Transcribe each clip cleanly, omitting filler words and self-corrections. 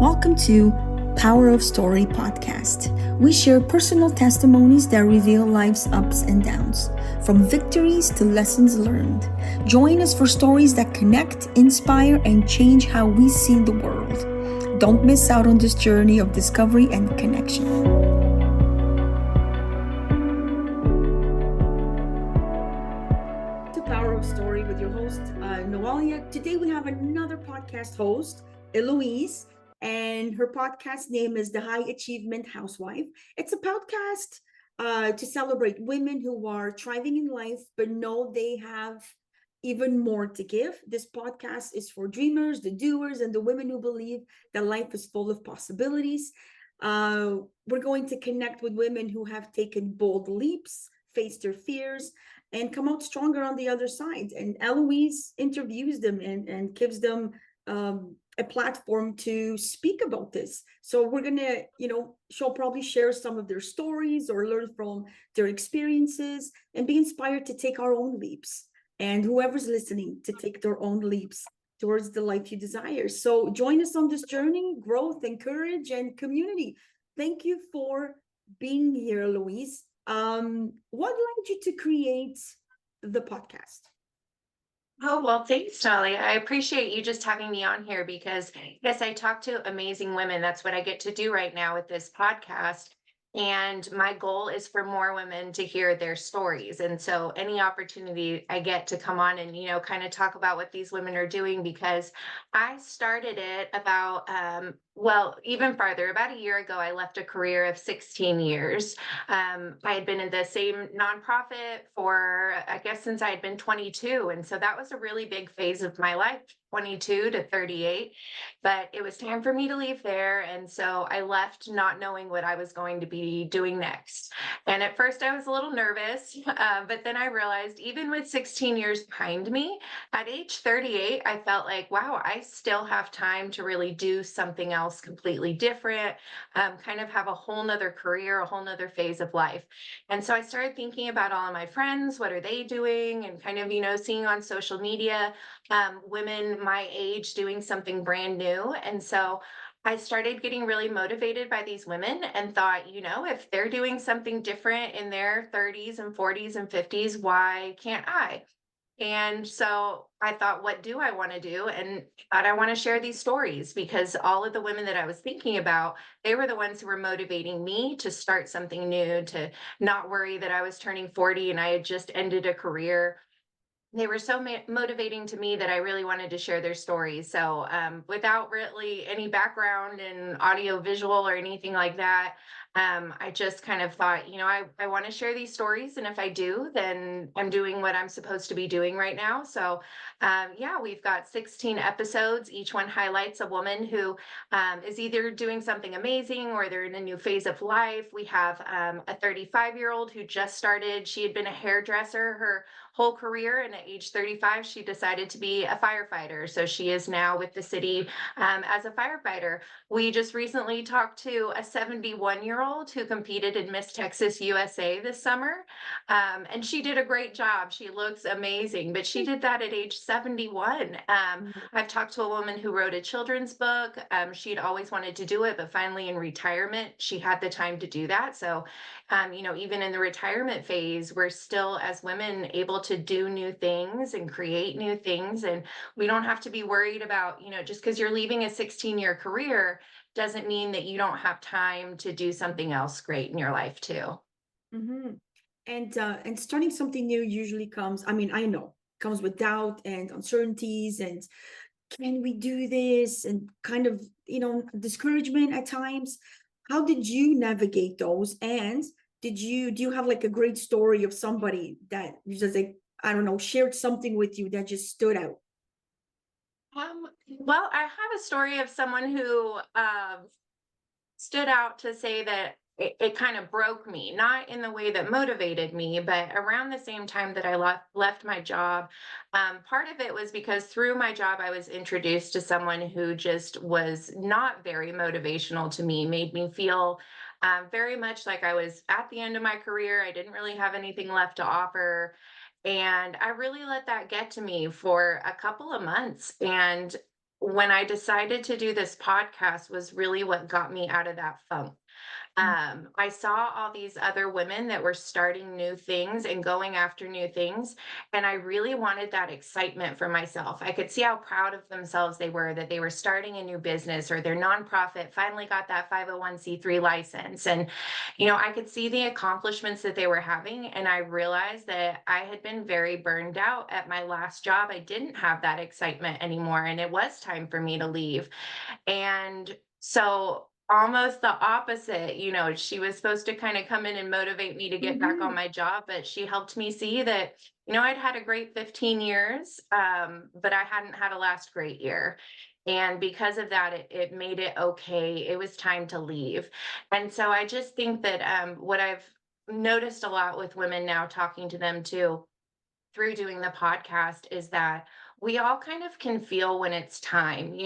Welcome to Power of Story podcast. We share personal testimonies that reveal life's ups and downs, from victories to lessons learned. Join us for stories that connect, inspire, and change how we see the world. Don't miss out on this journey of discovery and connection. To Power of Story with your host, Noelia. Today we have another podcast host, Eloise. And her podcast name is the High-Achieving Housewife. It's a podcast to celebrate women who are thriving in life, but know they have even more to give. This podcast is for dreamers, the doers, and the women who believe that life is full of possibilities. We're going to connect with women who have taken bold leaps, faced their fears, and come out stronger on the other side. And Eloise interviews them and gives them a platform to speak about this. So we're gonna, she'll probably share some of their stories or learn from their experiences and be inspired to take our own leaps. And whoever's listening to take their own leaps towards the life you desire. So join us on this journey, growth and courage and community. Thank you for being here, Louise. What led you to create the podcast? Oh, well, thanks, Dolly. I appreciate you just having me on here because, yes, I talk to amazing women. That's what I get to do right now with this podcast. And my goal is for more women to hear their stories. And so, any opportunity I get to come on and, kind of talk about what these women are doing, because I started it about, even farther, about a year ago, I left a career of 16 years. I had been in the same nonprofit for, I guess, since I had been 22. And so that was a really big phase of my life, 22 to 38. But it was time for me to leave there. And so I left not knowing what I was going to be doing next. And at first I was a little nervous, but then I realized even with 16 years behind me, at age 38, I felt like, wow, I still have time to really do something else completely different, kind of have a whole nother career, a whole nother phase of life. And so I started thinking about all of my friends, what are they doing? And kind of, seeing on social media, women my age doing something brand new. And so I started getting really motivated by these women and thought, if they're doing something different in their 30s and 40s and 50s, why can't I? And so I thought, what do I want to do? And thought I want to share these stories because all of the women that I was thinking about, they were the ones who were motivating me to start something new, to not worry that I was turning 40 and I had just ended a career. They were so motivating to me that I really wanted to share their stories. So, without really any background in audio, visual, or anything like that, I just kind of thought, I want to share these stories. And if I do, then I'm doing what I'm supposed to be doing right now. So, yeah, we've got 16 episodes. Each one highlights a woman who is either doing something amazing or they're in a new phase of life. We have a 35-year-old who just started. She had been a hairdresser her whole career, and at age 35 she decided to be a firefighter, so she is now with the city as a firefighter. We just recently talked to a 71-year-old who competed in Miss Texas USA this summer, and she did a great job. She looks amazing, but she did that at age 71. I've talked to a woman who wrote a children's book. She'd always wanted to do it, but finally in retirement she had the time to do that. So even in the retirement phase, we're still, as women, able to do new things and create new things. And we don't have to be worried about, just because you're leaving a 16-year career doesn't mean that you don't have time to do something else great in your life too. Mm-hmm. And starting something new usually comes, I know, comes with doubt and uncertainties and can we do this and kind of, discouragement at times. How did you navigate those? And do you have like a great story of somebody that you just like, I don't know, shared something with you that just stood out? Well, I have a story of someone who stood out to say that it kind of broke me, not in the way that motivated me, but around the same time that I left my job. Part of it was because through my job, I was introduced to someone who just was not very motivational to me, made me feel very much like I was at the end of my career. I didn't really have anything left to offer. And I really let that get to me for a couple of months. And when I decided to do this podcast was really what got me out of that funk. I saw all these other women that were starting new things and going after new things, and I really wanted that excitement for myself. I could see how proud of themselves they were that they were starting a new business or their nonprofit finally got that 501(c)(3) license. And, I could see the accomplishments that they were having. And I realized that I had been very burned out at my last job. I didn't have that excitement anymore, and it was time for me to leave. And so almost the opposite, she was supposed to kind of come in and motivate me to get back on Mm-hmm. my job, but she helped me see that, I'd had a great 15 years, but I hadn't had a last great year. And because of that, it made it okay. It was time to leave. And so I just think that what I've noticed a lot with women now, talking to them too, through doing the podcast, is that we all kind of can feel when it's time.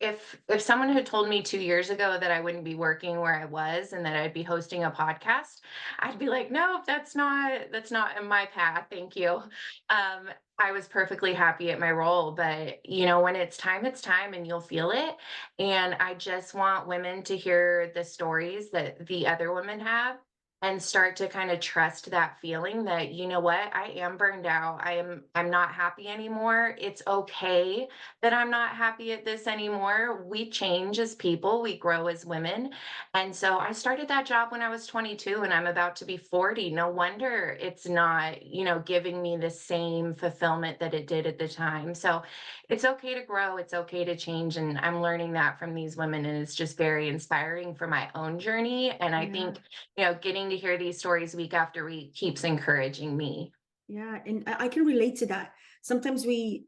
If someone had told me 2 years ago that I wouldn't be working where I was and that I'd be hosting a podcast, I'd be like, "No, that's not in my path, thank you." I was perfectly happy at my role, but, when it's time and you'll feel it, and I just want women to hear the stories that the other women have and start to kind of trust that feeling that, you know what, I am burned out. I'm not happy anymore. It's okay that I'm not happy at this anymore. We change as people, we grow as women. And so I started that job when I was 22 and I'm about to be 40. No wonder it's not, giving me the same fulfillment that it did at the time. So it's okay to grow, it's okay to change. And I'm learning that from these women. And it's just very inspiring for my own journey. And I Yeah. think, getting to hear these stories week after week keeps encouraging me. Yeah, and I can relate to that. Sometimes we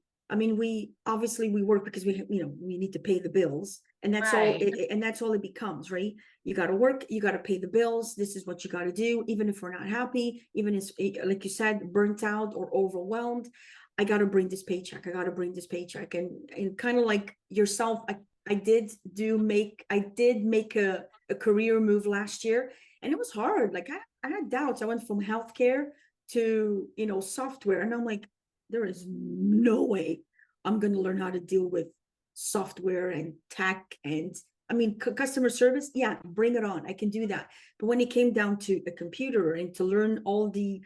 obviously we work because we need to pay the bills, and that's all Right. and that's all it becomes, right? You got to work, you got to pay the bills. This is what you got to do, even if we're not happy, even if, like you said, burnt out or overwhelmed. I got to bring this paycheck. I got to bring this paycheck, and kind of like yourself, I did make a career move last year, and it was hard. Like I had doubts. I went from healthcare to software, and I'm like, there is no way I'm going to learn how to deal with software and tech. And I mean, customer service, yeah, bring it on, I can do that. But when it came down to a computer and to learn all the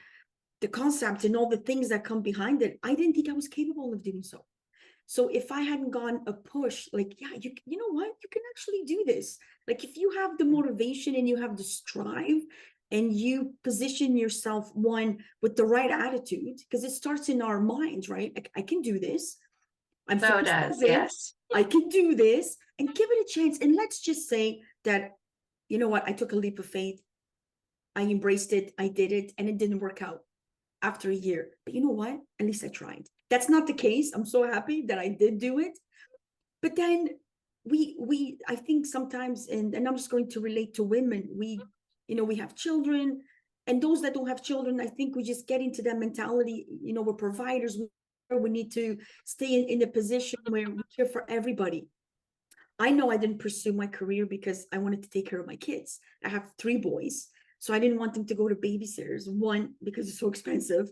concepts and all the things that come behind it, I didn't think I was capable of doing so. So if I hadn't gone a push, like, yeah, you know what, you can actually do this. Like if you have the motivation and you have the strive and you position yourself one with the right attitude, because it starts in our minds, right? Like, I can do this. I'm So 47. does, yes. I can do this, and give it a chance. And let's just say that, you know what, I took a leap of faith. I embraced it. I did it, and it didn't work out after a year. But you know what? At least I tried. That's not the case. I'm so happy that I did do it. But then we I think sometimes, and I'm just going to relate to women, we have children, and those that don't have children, I think we just get into that mentality, we're providers, we need to stay in a position where we care for everybody. I know I didn't pursue my career because I wanted to take care of my kids. I have 3 boys, so I didn't want them to go to babysitters. One, because it's so expensive.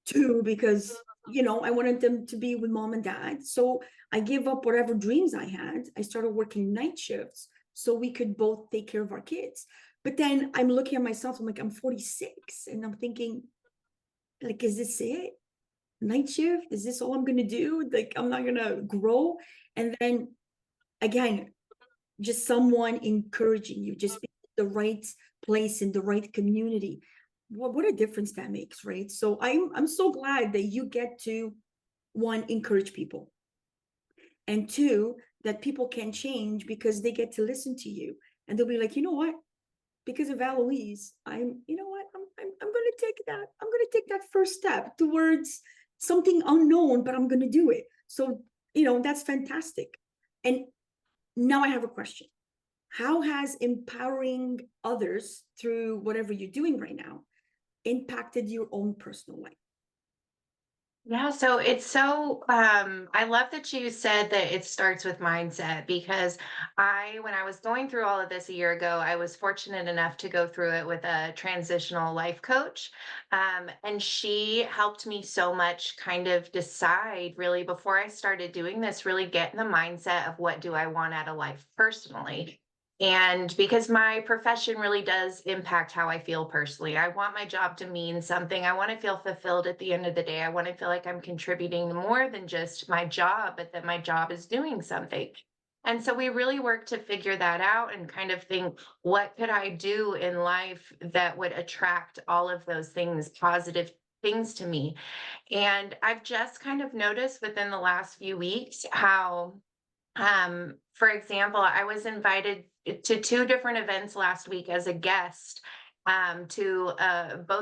Two, because I wanted them to be with mom and dad. So I gave up whatever dreams I had. I started working night shifts so we could both take care of our kids. But then I'm looking at myself, I'm like, I'm 46, and I'm thinking, like, is this it? Night shift? Is this all I'm gonna do? Like, I'm not gonna grow. And then again, just someone encouraging you, just be in the right place in the right community. What a difference that makes, right? So I'm so glad that you get to, one, encourage people, and two, that people can change because they get to listen to you, and they'll be like, you know what, because of Eloise, you know what, I'm going to take that, I'm going to take that first step towards something unknown, but I'm going to do it. So that's fantastic. And now I have a question. How has empowering others through whatever you're doing right now impacted your own personal life? Yeah, so it's I love that you said that it starts with mindset because when I was going through all of this a year ago, I was fortunate enough to go through it with a transitional life coach. And she helped me so much kind of decide really before I started doing this, really get in the mindset of what do I want out of life personally. And because my profession really does impact how I feel personally, I want my job to mean something. I want to feel fulfilled at the end of the day. I want to feel like I'm contributing more than just my job, but that my job is doing something. And so we really work to figure that out and kind of think, what could I do in life that would attract all of those things, positive things to me? And I've just kind of noticed within the last few weeks how for example, I was invited to 2 different events last week as a guest. Both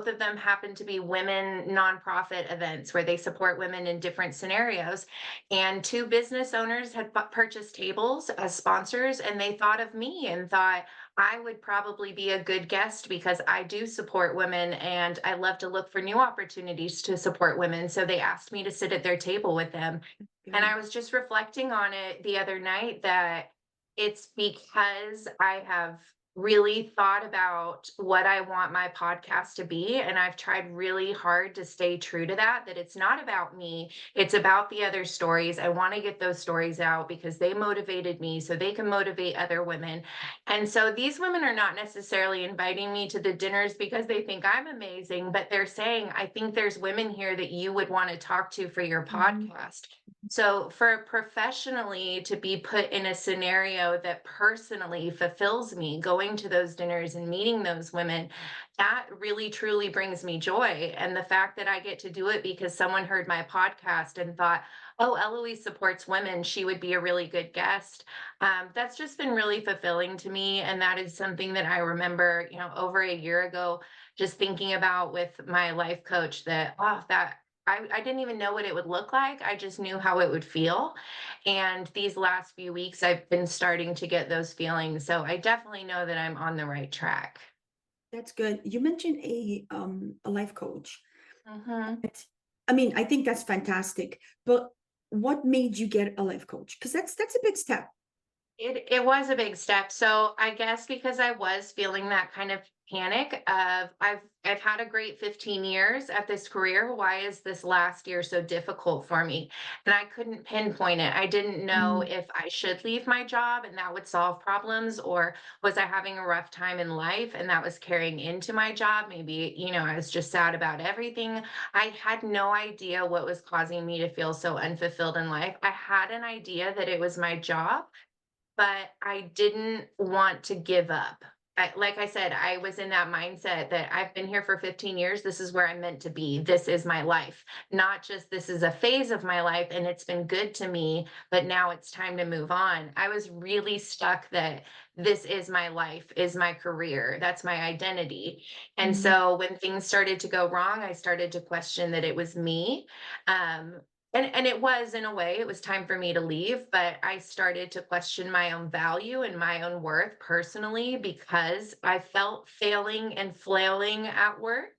of them happen to be women nonprofit events where they support women in different scenarios. And 2 business owners had purchased tables as sponsors, and they thought of me and thought I would probably be a good guest because I do support women and I love to look for new opportunities to support women. So they asked me to sit at their table with them, and Good. I was just reflecting on it the other night that it's because I have really thought about what I want my podcast to be. And I've tried really hard to stay true to that, that it's not about me, it's about the other stories. I want to get those stories out because they motivated me so they can motivate other women. And so these women are not necessarily inviting me to the dinners because they think I'm amazing, but they're saying, I think there's women here that you would want to talk to for your Mhm. podcast. So, for professionally to be put in a scenario that personally fulfills me, going to those dinners and meeting those women, that really truly brings me joy. And the fact that I get to do it because someone heard my podcast and thought, oh, Eloise supports women, she would be a really good guest. That's just been really fulfilling to me. And that is something that I remember, over a year ago, just thinking about with my life coach that, oh, that I didn't even know what it would look like. I just knew how it would feel. And these last few weeks, I've been starting to get those feelings. So I definitely know that I'm on the right track. That's good. You mentioned a life coach. Mhm. I mean, I think that's fantastic. But what made you get a life coach? Because that's a big step. It was a big step. So I guess because I was feeling that kind of panic of I've had a great 15 years at this career. Why is this last year so difficult for me? And I couldn't pinpoint it. I didn't know Mm, if I should leave my job and that would solve problems, or was I having a rough time in life and that was carrying into my job? Maybe, I was just sad about everything. I had no idea what was causing me to feel so unfulfilled in life. I had an idea that it was my job, but I didn't want to give up. Like I said, I was in that mindset that I've been here for 15 years. This is where I'm meant to be. This is my life, not just this is a phase of my life and it's been good to me, but now it's time to move on. I was really stuck that this is my life, is my career, that's my identity. And mm, so when things started to go wrong, I started to question that it was me. Um, and it was, in a way, it was time for me to leave, but I started to question my own value and my own worth personally because I felt failing and flailing at work.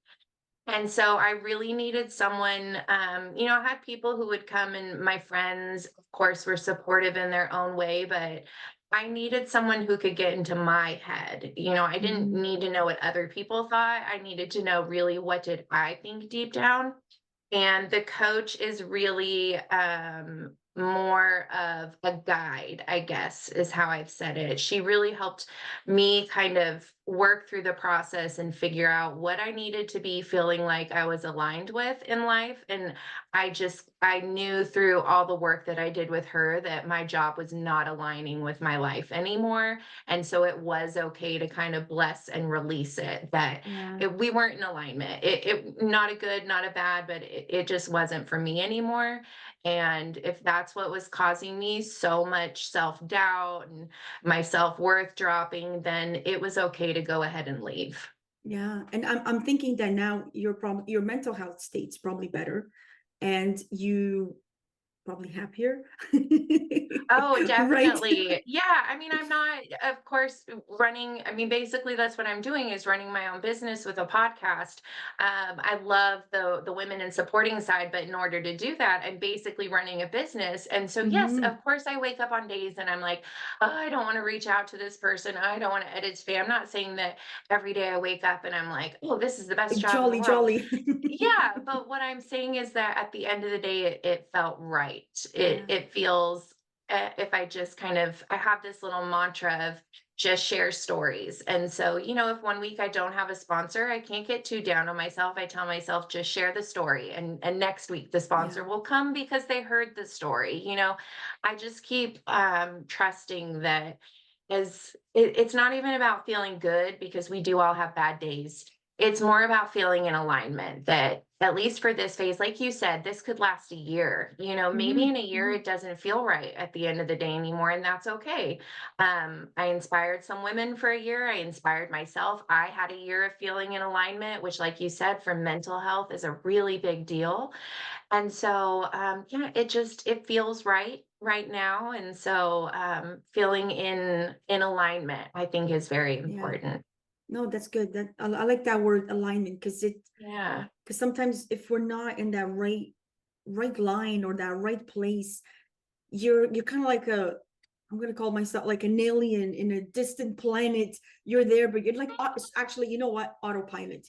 And so I really needed someone, I had people who would come, and my friends, of course, were supportive in their own way, but I needed someone who could get into my head. I didn't mhm. need to know what other people thought. I needed to know really what did I think deep down. And the coach is really, more of a guide, I guess, is how I've said it. She really helped me kind of work through the process and figure out what I needed to be feeling like I was aligned with in life. And I knew through all the work that I did with her that my job was not aligning with my life anymore. And so it was okay to kind of bless and release it, that Yeah. we weren't in alignment. It not a good, not a bad, but it just wasn't for me anymore. And if that's what was causing me so much self-doubt and my self-worth dropping, then it was okay to go ahead and leave. Yeah. And I'm thinking that now your mental health state's probably better. And probably happier. Oh, Right? definitely. Yeah, I mean, I'm not, of course, running. I mean, basically, that's what I'm doing is running my own business with a podcast. I love the women and supporting side, but in order to do that, I'm basically running a business. And so, yes, Hmm. of course, I wake up on days and I'm like, oh, I don't want to reach out to this person. I don't want to edit today. I'm not saying that every day I wake up and I'm like, oh, this is the best Like job in the jolly, world. jolly. Yeah, but what I'm saying is that at the end of the day, it felt right. It Yeah. it feels if I just kind of I have this little mantra of just share stories. And so, if one week I don't have a sponsor, I can't get too down on myself. I tell myself just share the story and next week the sponsor Yeah. will come because they heard the story. I just keep trusting that it's not even about feeling good because we do all have bad days. It's more about feeling in alignment that at least for this phase, like you said, this could last a year. Maybe in Hmm. a year Hmm. it doesn't feel right at the end of the day anymore, and that's okay. I inspired some women for a year. I inspired myself. I had a year of feeling in alignment, which, like you said, for mental health is a really big deal. And so, yeah, it feels right now. And so, feeling in alignment, I think is very Yeah. important. No, that's good. I like that word alignment Yeah. because sometimes if we're not in that right line or that right place, you're kind of like a I'm gonna call myself like an alien in a distant planet. You're there, but you're like actually, you know what? Autopilot.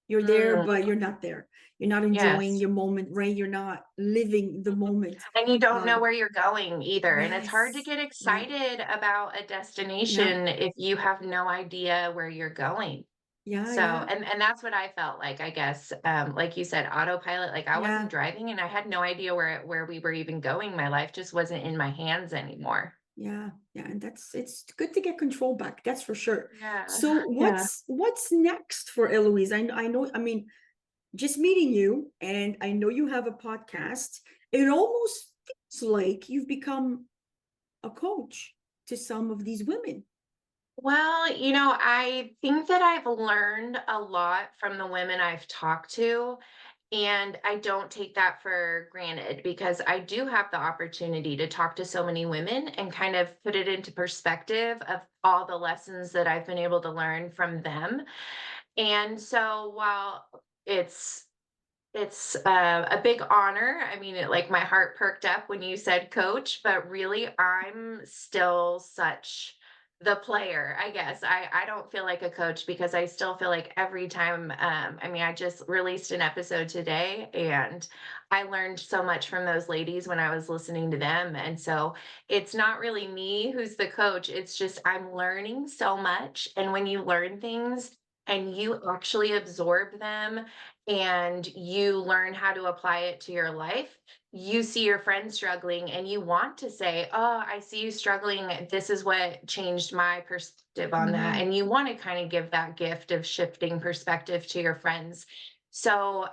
You're there, Mm, but you're not there. You're not enjoying yes. your moment, right? You're not living the moment. And you don't know Um, where you're going either. And it's hard to yes. get Yeah. excited about a Yeah. destination if you have no idea where you're going. Yeah. So, Yeah. and that's what I felt like, I guess. Like you said, autopilot, like I wasn't Yeah. driving and I had no idea where we were even going. My life just wasn't in my hands anymore. Yeah, yeah, and it's good to get control back. That's for sure. Yeah. So Yeah. what's next for Eloise? I know. I mean, just meeting you, and I know you have a podcast. It almost feels like you've become a coach to some of these women. Well, I think that I've learned a lot from the women I've talked to, and I don't take that for granted because I do have the opportunity to talk to so many women and kind of put it into perspective of all the lessons that I've been able to learn from them. And so while it's a big honor. I mean, like my heart perked up when you said coach, but really, I'm still such the player, I guess. I don't feel like a coach because I still feel like every time. I mean, I just released an episode today, and I learned so much from those ladies when I was listening to them. And so it's not really me who's the coach. It's just I'm learning so much, and when you learn things and you actually absorb them and you learn how to apply it to your life, you see your friend struggling and you want to say, oh, I see you struggling. This is what changed my perspective on that. Hmm. And you want to kind of give that gift of shifting perspective to your friends. So,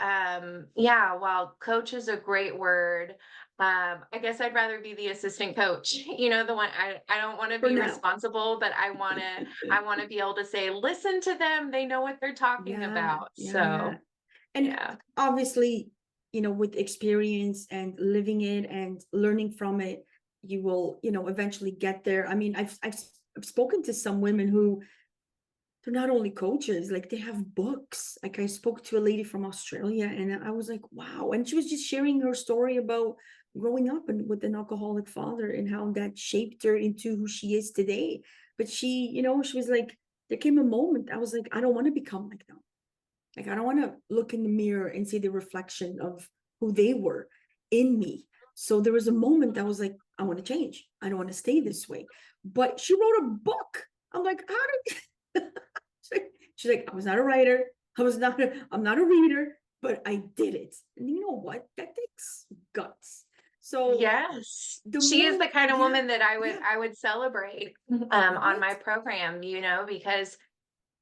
yeah, while coach is a great word, I guess I'd rather be the assistant coach. The one I don't want to For be now. responsible, but I want to be able to say, listen to them. They know what they're talking Yeah, about. yeah, yeah. So, And yeah. obviously, with experience and living it and learning from it, you will, eventually get there. I mean, I've spoken to some women who they're not only coaches, like they have books. Like I spoke to a lady from Australia and I was like, wow. And she was just sharing her story about growing up and with an alcoholic father and how that shaped her into who she is today. But she was like, there came a moment I was like, I don't want to become like them. Like I don't want to look in the mirror and see the reflection of who they were in me. So there was a moment I was like, I want to change. I don't want to stay this way. But she wrote a book. I'm like, how did she's like, I was not a writer. I'm not a reader, but I did it. And you know what? That takes guts. So Yes. the She is more, the kind of yeah, woman that I would yeah, I would celebrate on right. my program, because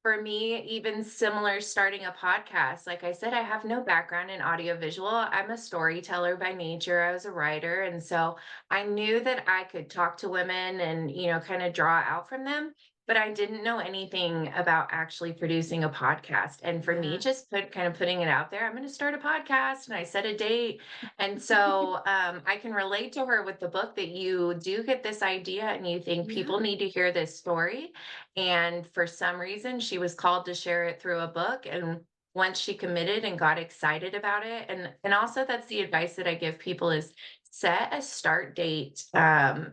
for me, even similar starting a podcast, like I said, I have no background in audiovisual. I'm a storyteller by nature. I was a writer. And so I knew that I could talk to women and, kind of draw out from them. but I didn't know anything about actually producing a podcast. And for me, Yeah. just kind of putting it out there, I'm going to start a podcast, and I set a date. And so I can relate to her with the book, that you do get this idea and you think people Yeah. need to hear this story. And for some reason, she was called to share it through a book. And once she committed and got excited about it, and also that's the advice that I give people, is set a start date,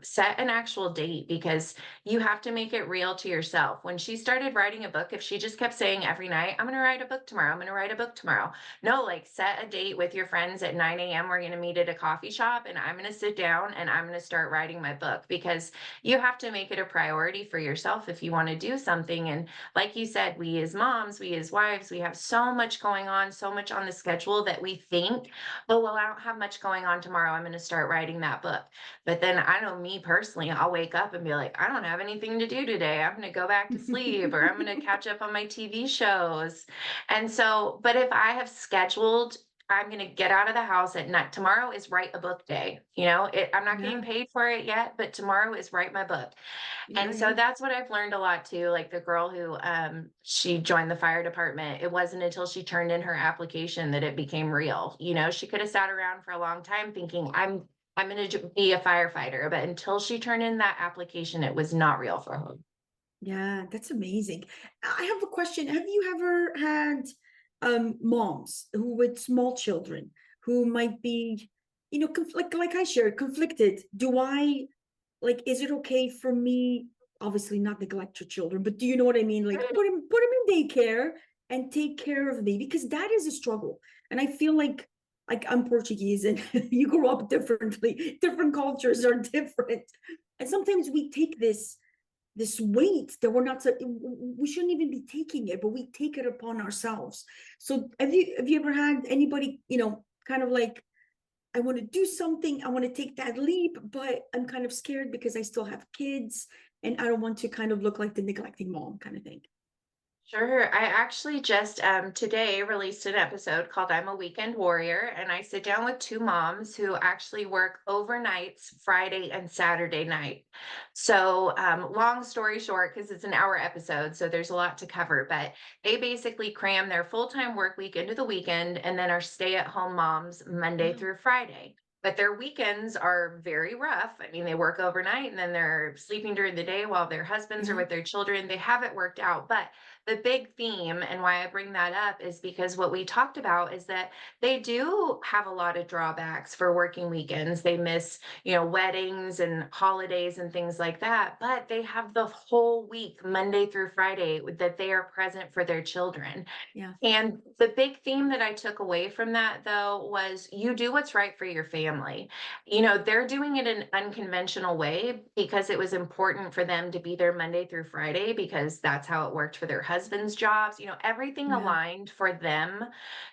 set an actual date, because you have to make it real to yourself. When she started writing a book, if she just kept saying every night, I'm going to write a book tomorrow, I'm going to write a book tomorrow. No, like, set a date with your friends at 9 a.m. We're going to meet at a coffee shop, and I'm going to sit down and I'm going to start writing my book, because you have to make it a priority for yourself if you want to do something. And like you said, we as moms, we as wives, we have so much going on, so much on the schedule, that we think, oh, well, I don't have much going on tomorrow, I'm going to start writing that book. But then I know me personally, I'll wake up and be like, I don't have anything to do today. I'm going to go back to sleep, or I'm going to catch up on my TV shows. And so, but if I have scheduled, I'm going to get out of the house at night. Tomorrow is write a book day. I'm not getting Yeah. paid for it yet, but tomorrow is write my book. Yeah. And so Yeah. that's what I've learned a lot too. Like the girl who she joined the fire department. It wasn't until she turned in her application that it became real. She could have sat around for a long time thinking, I'm going to be a firefighter, but until she turned in that application, it was not real for her. Yeah, that's amazing. I have a question. Have you ever had moms who with small children who might be, like I shared, conflicted? Do I like, is it okay for me, obviously not neglect your children, but do you know what I mean? Like put him in daycare and take care of me, because that is a struggle. And I feel like I'm Portuguese and you grow up differently. Different cultures are different. And sometimes we take this weight that we're not we shouldn't even be taking it, but we take it upon ourselves. So have you ever had anybody, kind of like, I want to do something, I want to take that leap, but I'm kind of scared because I still have kids and I don't want to kind of look like the neglecting mom kind of thing? Sure. I actually just today released an episode called I'm a Weekend Warrior, and I sit down with two moms who actually work overnights Friday and Saturday night. So, long story short, because it's an hour episode, so there's a lot to cover, but they basically cram their full time work week into the weekend and then are stay at home moms Monday Wow. through Friday. But their weekends are very rough. I mean, they work overnight and then they're sleeping during the day while their husbands are Yeah. with their children. They have it worked out. But the big theme, and why I bring that up, is because what we talked about is that they do have a lot of drawbacks for working weekends. They miss, weddings and holidays and things like that, but they have the whole week, Monday through Friday, that they are present for their children. Yeah. And the big theme that I took away from that, though, was you do what's right for your family. They're doing it an unconventional way because it was important for them to be there Monday through Friday, because that's how it worked for their husbands' jobs. Everything Yeah. aligned for them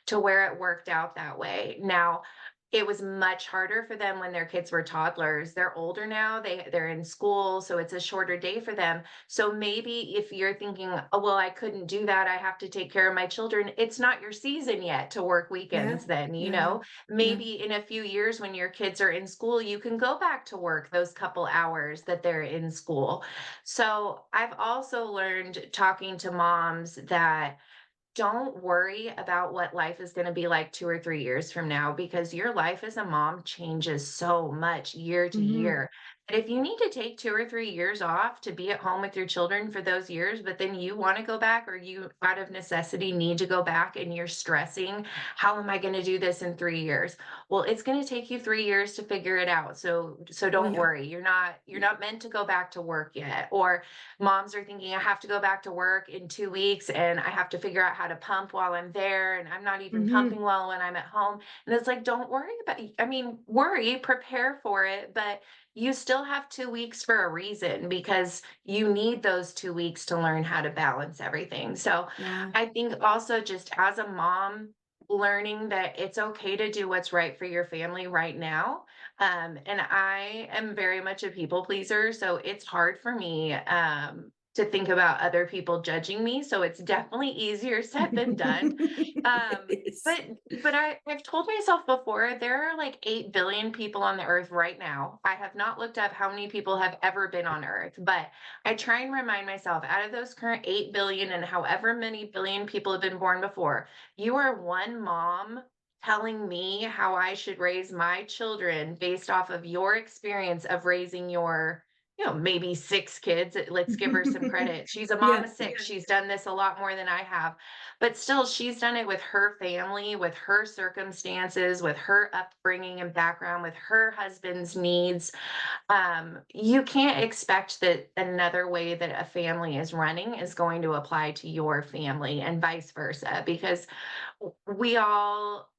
to where it worked out that way. Now, it was much harder for them when their kids were toddlers. They're older now. They're in school, so it's a shorter day for them. So maybe if you're thinking, oh, well, I couldn't do that, I have to take care of my children, it's not your season yet to work Yeah. weekends, then, Yeah. Yeah. Yeah. maybe in a few years when your kids are in school, you can go back to work those couple hours that they're in school. So I've also learned talking to moms that don't worry about what life is going to be like 2 or 3 years from now, because your life as a mom changes so much year to Hmm. year. And if you need to take 2 or 3 years off to be at home with your children for those years, but then you want to go back, or you out of necessity need to go back, and you're stressing, how am I going to do this in 3 years? Well, it's going to take you 3 years to figure it out. So Oh don't yeah. worry. You're Yeah. not meant to go back to work yet. Or moms are thinking, I have to go back to work in 2 weeks and I have to figure out how to pump while I'm there. And I'm not even pumping Hmm. well when I'm at home. And it's like, don't worry I mean, worry, prepare for it, but you still have 2 weeks for a reason, because you need those 2 weeks to learn how to balance everything. So Yeah. I think also, just as a mom, learning that it's okay to do what's right for your family right now. And I am very much a people pleaser, so it's hard for me. to think about other people judging me. So it's definitely easier said than done. It Um, is. but I've told myself before there are like 8 billion people on the earth right now. I have not looked up how many people have ever been on earth, but I try and remind myself out of those current 8 billion and however many billion people have been born before, you are one mom telling me how I should raise my children based off of your experience of raising your, maybe 6 kids. Let's give her some credit. She's a mom Yeah, of 6. She's done this a lot more than I have. But still, she's done it with her family, with her circumstances, with her upbringing and background, with her husband's needs. You can't expect that another way that a family is running is going to apply to your family and vice versa, because we all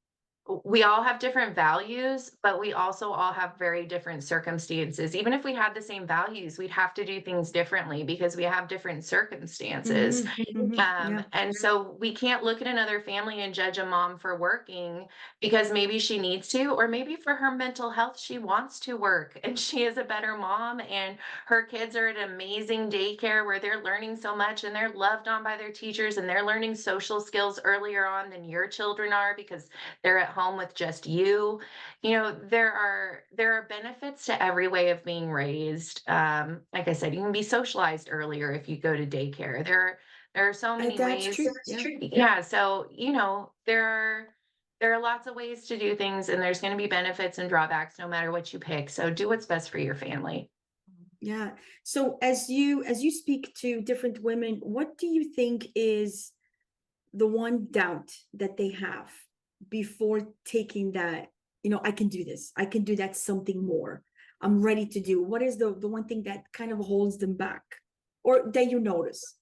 we all have different values, but we also all have very different circumstances. Even if we had the same values, we'd have to do things differently because we have different circumstances. yeah, And so we can't look at another family and judge a mom for working because maybe she needs to, or maybe for her mental health, she wants to work and she is a better mom and her kids are at an amazing daycare where they're learning so much and they're loved on by their teachers and they're learning social skills earlier on than your children are because they're at home with just you. There are benefits to every way of being raised. Like I said, you can be socialized earlier if you go to daycare. There are so many that's ways. true. Yeah. Yeah, so there are lots of ways to do things, and there's going to be benefits and drawbacks no matter what you pick. So do what's best for your family. Yeah. So as you speak to different women, what do you think is the one doubt that they have before taking that, I can do this. I can do that something more. I'm ready to do. What is the one thing that kind of holds them back or that you notice?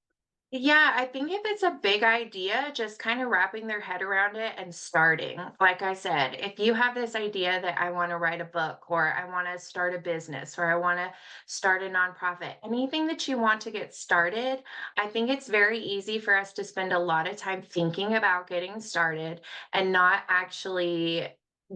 Yeah, I think if it's a big idea, just kind of wrapping their head around it and starting. Like I said, if you have this idea that I want to write a book or I want to start a business or I want to start a nonprofit, anything that you want to get started, I think it's very easy for us to spend a lot of time thinking about getting started and not actually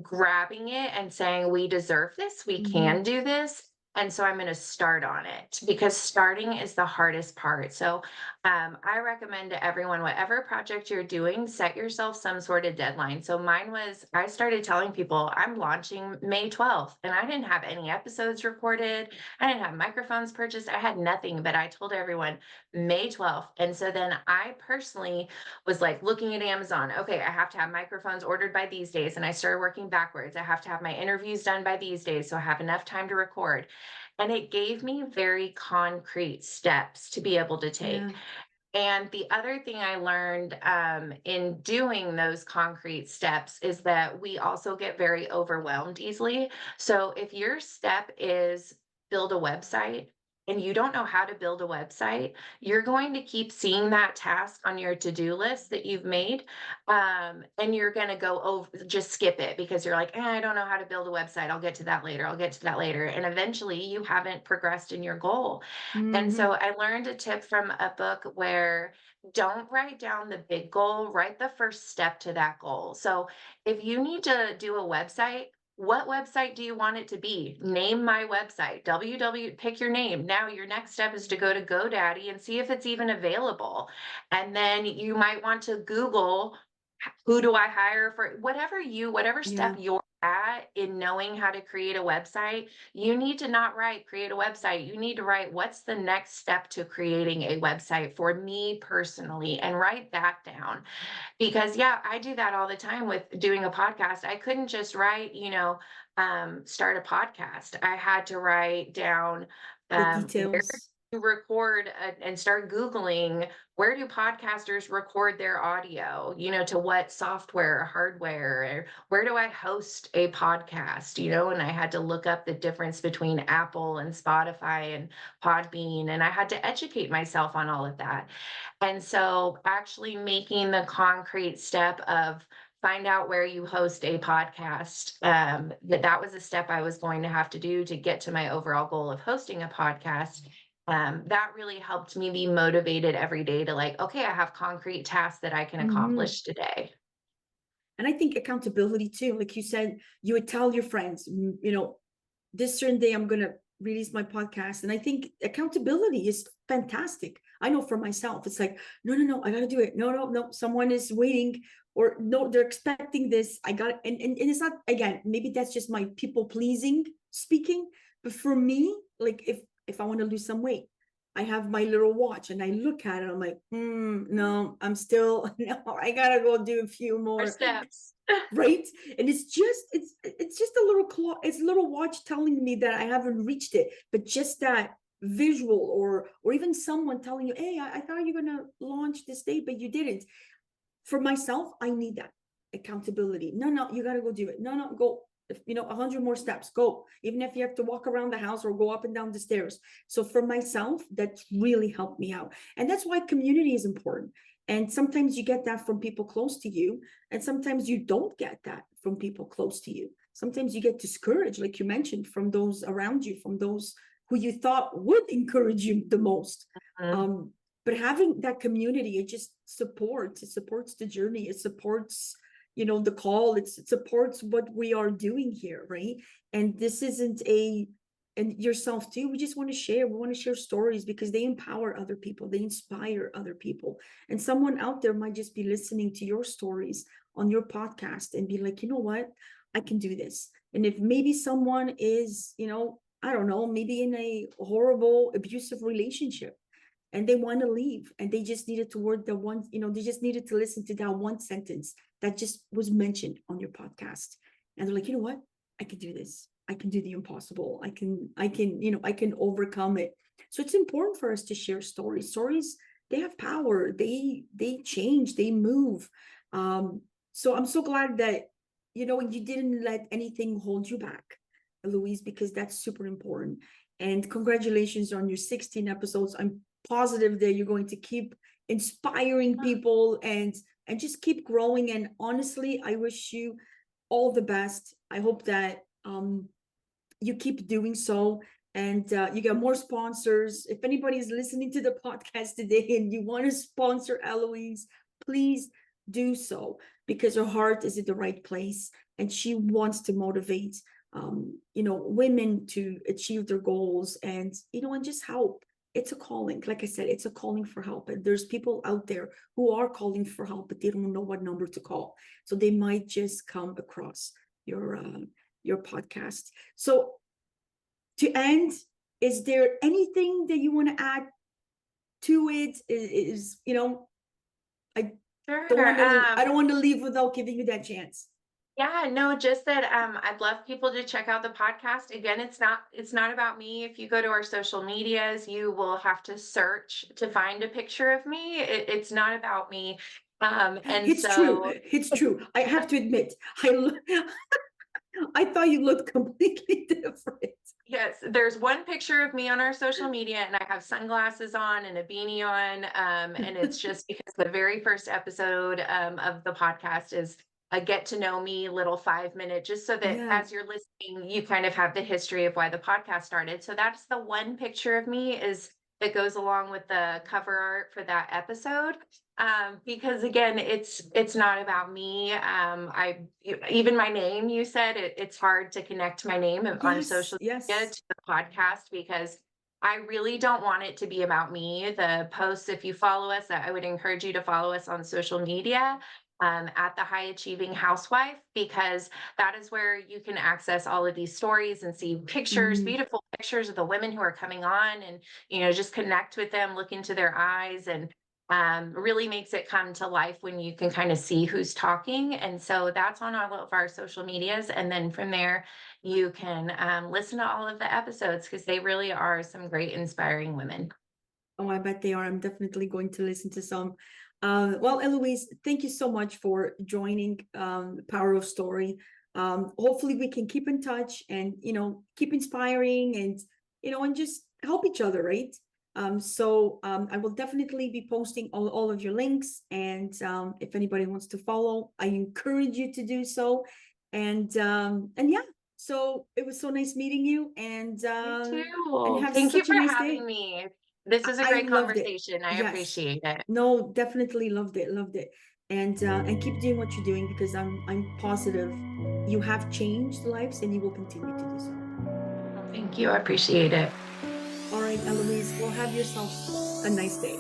grabbing it and saying, we deserve this, we can Hmm. do this. And so I'm going to start on it because starting is the hardest part. So I recommend to everyone, whatever project you're doing, set yourself some sort of deadline. So mine was, I started telling people I'm launching May 12th, and I didn't have any episodes recorded. I didn't have microphones purchased. I had nothing, but I told everyone May 12th. And so then I personally was like looking at Amazon. Okay, I have to have microphones ordered by these days. And I started working backwards. I have to have my interviews done by these days. So I have enough time to record. And it gave me very concrete steps to be able to take. Yeah. And the other thing I learned in doing those concrete steps is that we also get very overwhelmed easily. So if your step is build a website and you don't know how to build a website, you're going to keep seeing that task on your to-do list that you've made. And you're going to go over, just skip it because you're like, I don't know how to build a website. I'll get to that later. I'll get to that later. And eventually you haven't progressed in your goal. And so Hmm. I learned a tip from a book where don't write down the big goal, write the first step to that goal. So if you need to do a website, what website do you want it to be? Name my website. Pick your name. Now your next step is to go to GoDaddy and see if it's even available. And then you might want to Google who do I hire for whatever step Yeah. you're at in knowing how to create a website, you need to not write create a website. You need to write what's the next step to creating a website for me personally and write that down. Because yeah, I do that all the time with doing a podcast. I couldn't just write, start a podcast. I had to write down The where details. to record and start Googling where do podcasters record their audio, to what software, hardware, or where do I host a podcast, and I had to look up the difference between Apple and Spotify and Podbean, and I had to educate myself on all of that. And so actually making the concrete step of find out where you host a podcast, that was a step I was going to have to do to get to my overall goal of hosting a podcast. That really helped me be motivated every day to like, okay, I have concrete tasks that I can Hmm. accomplish today. And I think accountability too. Like you said, you would tell your friends, this certain day I'm gonna release my podcast. And I think accountability is fantastic. I know for myself, it's like, no, I gotta do it. No, someone is waiting, or no, they're expecting this. I got it. And it's not, again, maybe that's just my people pleasing speaking. But for me, like if I want to lose some weight, I have my little watch and I look at it. I'm like, no, I'm still, no, I gotta go do a few Our more, steps. right? And it's just a little clock, it's a little watch telling me that I haven't reached it. But just that visual, or even someone telling you, hey, I thought you were gonna launch this date, but you didn't. For myself, I need that accountability. No, you gotta go do it. No, go, 100 more steps, go, even if you have to walk around the house or go up and down the stairs. So for myself, that's really helped me out. And that's why community is important. And sometimes you get that from people close to you, and sometimes you don't get that from people close to you. Sometimes you get discouraged, like you mentioned, from those around you, from those who you thought would encourage you the most. Mhm. But having that community, it just supports, the journey, it supports, the call, it supports what we are doing here, right? And this isn't and yourself too, we just want to share, stories, because they empower other people, they inspire other people. And someone out there might just be listening to your stories on your podcast and be like, you know what, I can do this. And if maybe someone is, I don't know, maybe in a horrible abusive relationship, and they want to leave, and they just needed to word the one, they just needed to listen to that one sentence that just was mentioned on your podcast, and they're like, you know what, I can do this, I can do the impossible, I can overcome it. So it's important for us to share stories. They have power, they change, they move. So I'm so glad that you didn't let anything hold you back, Eloise, because that's super important. And congratulations on your 16 episodes. I'm positive that you're going to keep inspiring people, and just keep growing. And honestly, I wish you all the best. I hope that you keep doing so, and you get more sponsors. If anybody's listening to the podcast today and you want to sponsor Eloise, please do so, because her heart is in the right place, and she wants to motivate women to achieve their goals, and just help. It's a calling, like I said, it's a calling for help. And there's people out there who are calling for help, but they don't know what number to call, so they might just come across your podcast. So to end, is there anything that you want to add to it? Is I Sure. I don't want to leave without giving you that chance. Yeah, no, just that I'd love people to check out the podcast. Again, it's not about me. If you go to our social medias, you will have to search to find a picture of me. It's not about me. And It's true. so It's true. I have to admit, I thought you looked completely different. yes, there's one picture of me on our social media, and I have sunglasses on and a beanie on. And it's just because the very first episode of the podcast is a get to know me little 5 minute, just so that Yeah. as you're listening, you kind of have the history of why the podcast started. So that's the one picture of me is that goes along with the cover art for that episode. Because again, it's not about me. Even my name, you said it's hard to connect my name on Yes. social media Yes. to the podcast because I really don't want it to be about me. The posts, if you follow us, I would encourage you to follow us on social media at the High Achieving Housewife, because that is where you can access all of these stories and see pictures, Mhm. beautiful pictures of the women who are coming on, and just connect with them, look into their eyes, and really makes it come to life when you can kind of see who's talking. And so that's on all of our social medias. And then from there, you can listen to all of the episodes because they really are some great, inspiring women. Oh, I bet they are. I'm definitely going to listen to some. Well, Eloise, thank you so much for joining Power of Story. Hopefully we can keep in touch, and keep inspiring, and just help each other, right? I will definitely be posting all of your links, and if anybody wants to follow, I encourage you to do so. And yeah, so it was so nice meeting you, You and too. have Thank you such a for nice having day. me. This is a I great loved it. conversation. I Yes. appreciate it. No, definitely loved it. Loved it. And keep doing what you're doing, because I'm positive you have changed lives, and you will continue to do so. Thank you. Thank you. I appreciate it. All right, Eloise, well, have yourself a nice day.